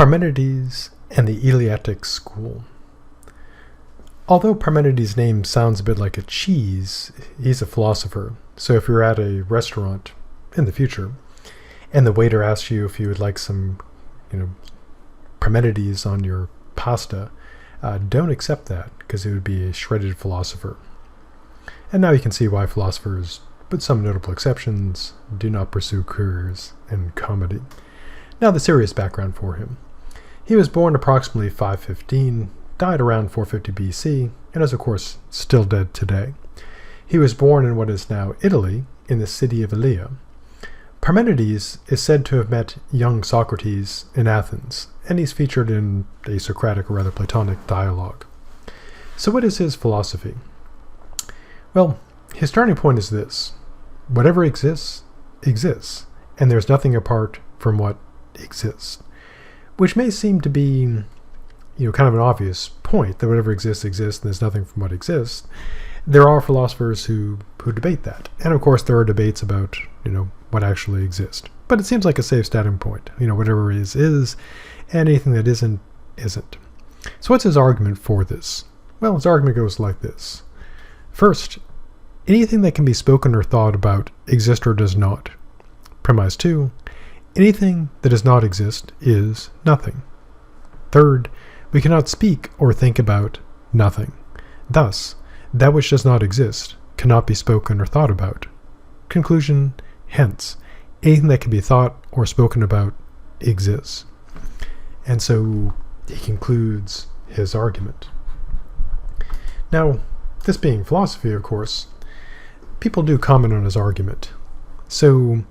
Parmenides and the Eleatic School. Although Parmenides' name sounds a bit like a cheese, he's a philosopher. So if you're at a restaurant in the future and the waiter asks you if you would like some, Parmenides on your pasta, don't accept that, because it would be a shredded philosopher. And now you can see why philosophers, with some notable exceptions, do not pursue careers in comedy. Now the serious background for him. He was born approximately 515, died around 450 BC, and is of course still dead today. He was born in what is now Italy, in the city of Elea. Parmenides is said to have met young Socrates in Athens, and he's featured in a Socratic or rather Platonic dialogue. So what is his philosophy? Well, his starting point is this: whatever exists, exists, and there's nothing apart from what exists. Which may seem to be, kind of an obvious point, that whatever exists, exists, and there's nothing from what exists. There are philosophers who debate that. And of course there are debates about, what actually exists. But it seems like a safe starting point. Whatever is, and anything that isn't. So what's his argument for this? Well, his argument goes like this. First, anything that can be spoken or thought about exists or does not. Premise 2, anything that does not exist is nothing. Third, we cannot speak or think about nothing. Thus, that which does not exist cannot be spoken or thought about. Conclusion, hence, anything that can be thought or spoken about exists. And so he concludes his argument. Now, this being philosophy, of course, people do comment on his argument. So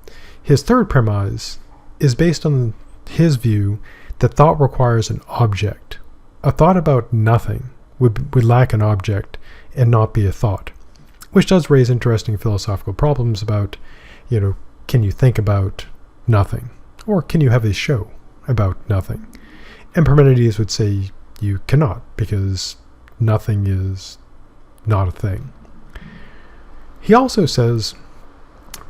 his third premise is based on his view that thought requires an object. A thought about nothing would lack an object and not be a thought, which does raise interesting philosophical problems about, can you think about nothing? Or can you have a show about nothing? And Parmenides would say you cannot, because nothing is not a thing. He also says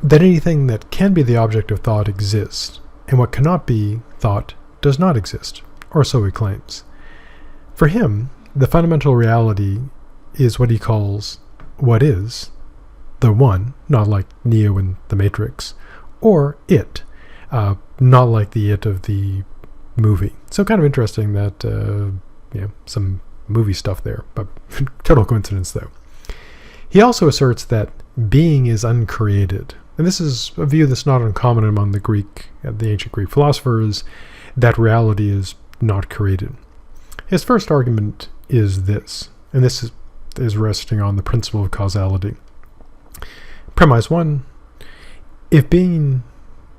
that anything that can be the object of thought exists, and what cannot be thought does not exist, or so he claims. For him, the fundamental reality is what he calls what is, the one, not like Neo in the Matrix, or it, not like the it of the movie. So kind of interesting that, some movie stuff there, but total coincidence though. He also asserts that being is uncreated. And this is a view that's not uncommon among the ancient Greek philosophers, that reality is not created. His first argument is this, and this is resting on the principle of causality. Premise 1, if being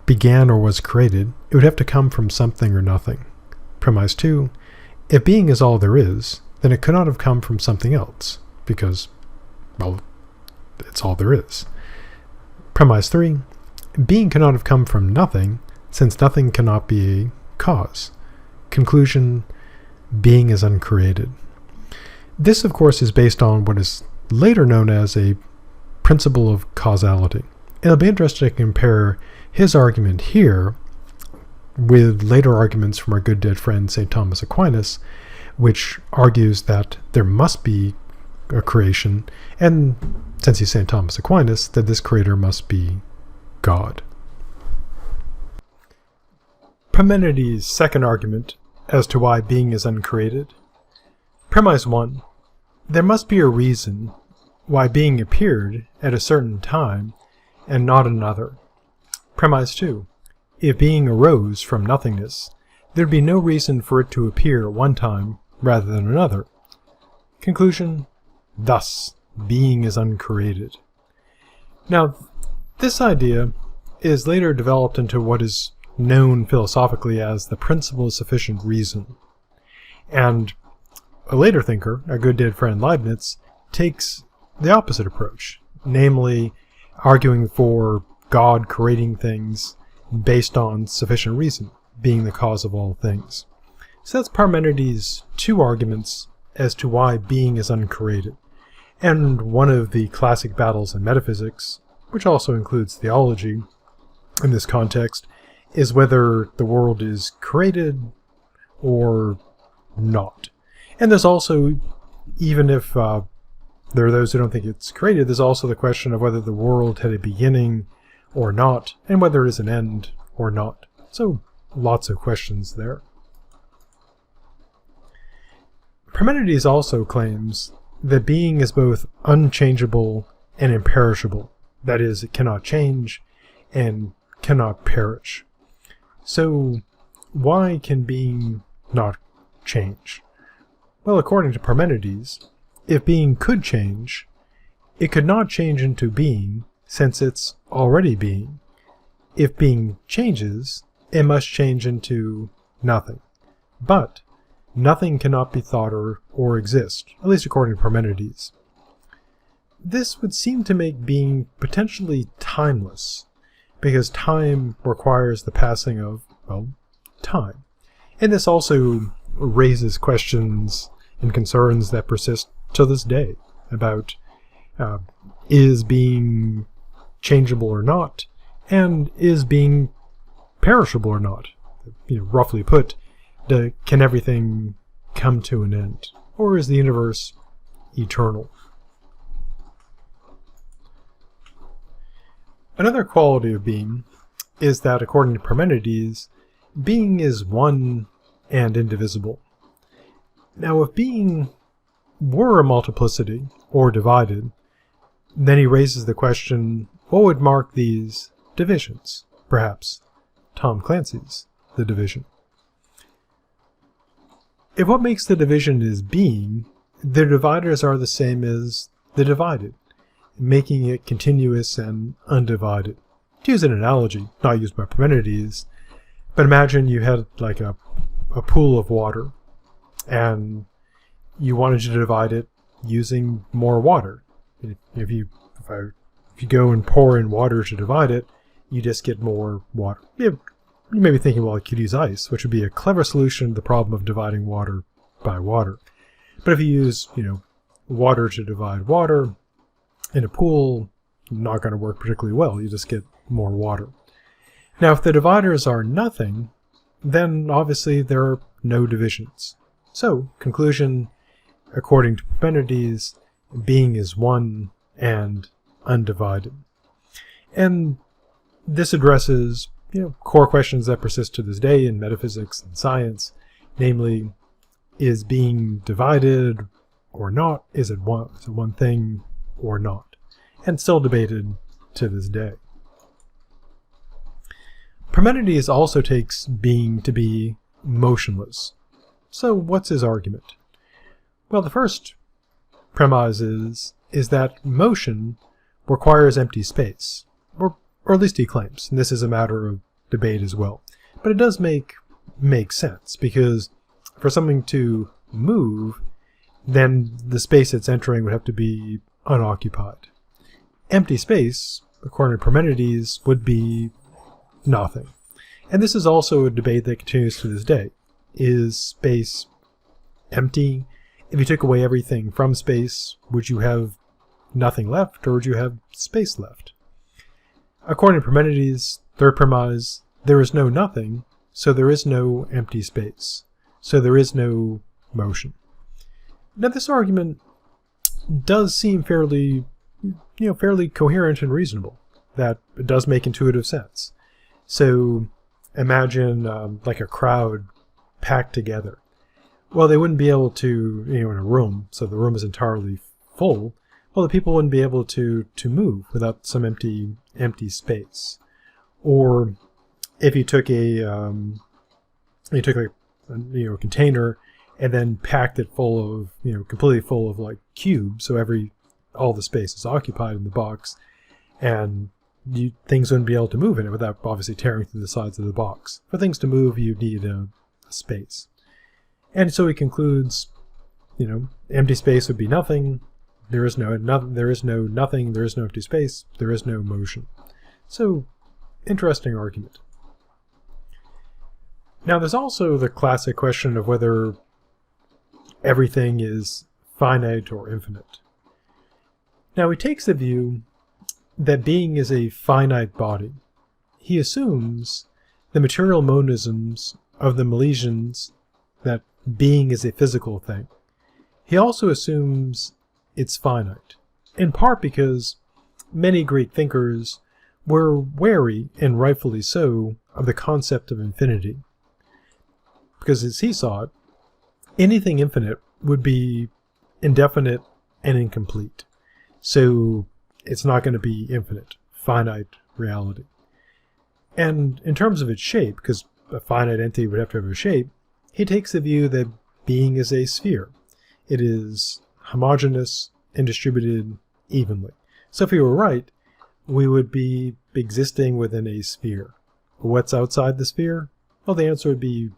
began or was created, it would have to come from something or nothing. Premise 2, if being is all there is, then it could not have come from something else, because, it's all there is. Premise 3, being cannot have come from nothing, since nothing cannot be a cause. Conclusion, being is uncreated. This, of course, is based on what is later known as a principle of causality. It'll be interesting to compare his argument here with later arguments from our good dead friend St. Thomas Aquinas, which argues that there must be a creation, and since he's St. Thomas Aquinas, that this creator must be God. Parmenides' second argument as to why being is uncreated. Premise 1, there must be a reason why being appeared at a certain time and not another. Premise 2, if being arose from nothingness, there'd be no reason for it to appear at one time rather than another. Conclusion, thus, being is uncreated. Now, this idea is later developed into what is known philosophically as the principle of sufficient reason. And a later thinker, our good dead friend Leibniz, takes the opposite approach, namely arguing for God creating things based on sufficient reason, being the cause of all things. So that's Parmenides' two arguments as to why being is uncreated. And one of the classic battles in metaphysics, which also includes theology in this context, is whether the world is created or not. And there's also, even if there are those who don't think it's created, there's also the question of whether the world had a beginning or not, and whether it is an end or not. So lots of questions there. Parmenides also claims that being is both unchangeable and imperishable. That is, it cannot change and cannot perish. So why can being not change? Well, according to Parmenides, if being could change, it could not change into being, since it's already being. If being changes, it must change into nothing. But nothing cannot be thought or exist, at least according to Parmenides. This would seem to make being potentially timeless, because time requires the passing of, well, time. And this also raises questions and concerns that persist to this day about is being changeable or not, and is being perishable or not. Roughly put, can everything come to an end, or is the universe eternal? Another quality of being is that, according to Parmenides, being is one and indivisible. Now, if being were a multiplicity, or divided, then he raises the question, what would mark these divisions? Perhaps Tom Clancy's The Division. If what makes the division is being, the dividers are the same as the divided, making it continuous and undivided. To use an analogy, not used by Parmenides, but imagine you had like a pool of water, and you wanted to divide it using more water. If you go and pour in water to divide it, you just get more water. You may be thinking, well, I could use ice, which would be a clever solution to the problem of dividing water by water. But if you use, water to divide water in a pool, not going to work particularly well. You just get more water. Now, if the dividers are nothing, then obviously there are no divisions. So, conclusion, according to Parmenides, being is one and undivided. And this addresses core questions that persist to this day in metaphysics and science, namely, is being divided or not? Is it one thing or not? And still debated to this day. Parmenides also takes being to be motionless. So what's his argument? Well, the first premise is that motion requires empty space, or at least he claims, and this is a matter of debate as well. But it does make sense, because for something to move, then the space it's entering would have to be unoccupied. Empty space, according to Parmenides, would be nothing. And this is also a debate that continues to this day. Is space empty? If you took away everything from space, would you have nothing left, or would you have space left? According to Parmenides, third premise, there is no nothing, so there is no empty space. So there is no motion. Now, this argument does seem fairly coherent and reasonable. That it does make intuitive sense. So imagine like a crowd packed together. Well, they wouldn't be able to, in a room, so the room is entirely full. Well, the people wouldn't be able to move without some empty space. Or if you took a container and then packed it full of, completely full of like cubes, so all the space is occupied in the box, and things wouldn't be able to move in it without obviously tearing through the sides of the box. For things to move, you need a space. And so he concludes, empty space would be nothing. There is no nothing. There is no empty space. There is no motion. So, interesting argument. Now, there's also the classic question of whether everything is finite or infinite. Now, he takes the view that being is a finite body. He assumes the material monisms of the Milesians that being is a physical thing, he also assumes it's finite, in part because many Greek thinkers were wary, and rightfully so, of the concept of infinity. Because as he saw it, anything infinite would be indefinite and incomplete. So it's not going to be infinite, finite reality. And in terms of its shape, because a finite entity would have to have a shape, he takes the view that being is a sphere. It is homogeneous and distributed evenly. So if he were right, we would be existing within a sphere. What's outside the sphere? Well, the answer would be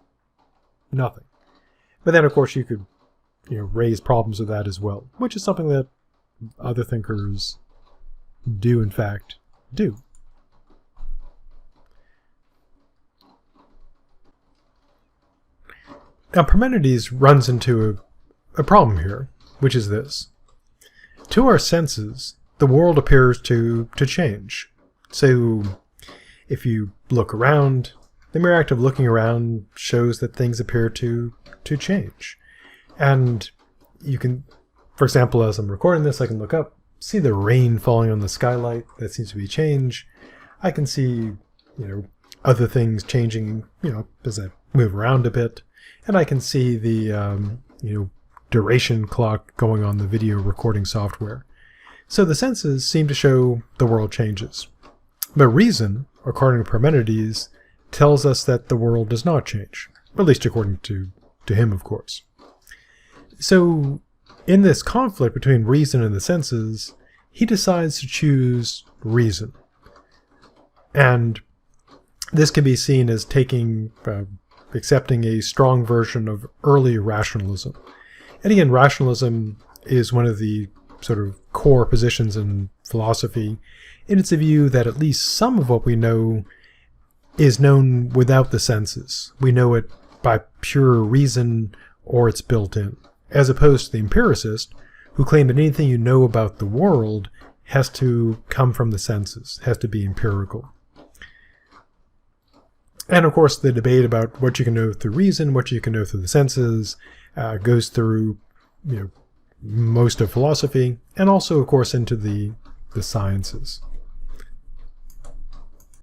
nothing. But then, of course, you could raise problems with that as well, which is something that other thinkers do, in fact, do. Now, Parmenides runs into a problem here, which is this. To our senses, the world appears to change. So, if you look around, the mere act of looking around shows that things appear to change. And you can, for example, as I'm recording this, I can look up, see the rain falling on the skylight. That seems to be change. I can see, other things changing, as I move around a bit. And I can see the, duration clock going on the video recording software. So the senses seem to show the world changes. But reason, according to Parmenides, tells us that the world does not change. At least according to him, of course. So in this conflict between reason and the senses, he decides to choose reason. And this can be seen as accepting a strong version of early rationalism. And again, rationalism is one of the sort of core positions in philosophy, and it's a view that at least some of what we know is known without the senses. We know it by pure reason, or it's built in, as opposed to the empiricist, who claim that anything you know about the world has to come from the senses, has to be empirical. And of course, the debate about what you can know through reason, what you can know through the senses, goes through, most of philosophy, and also, of course, into the sciences.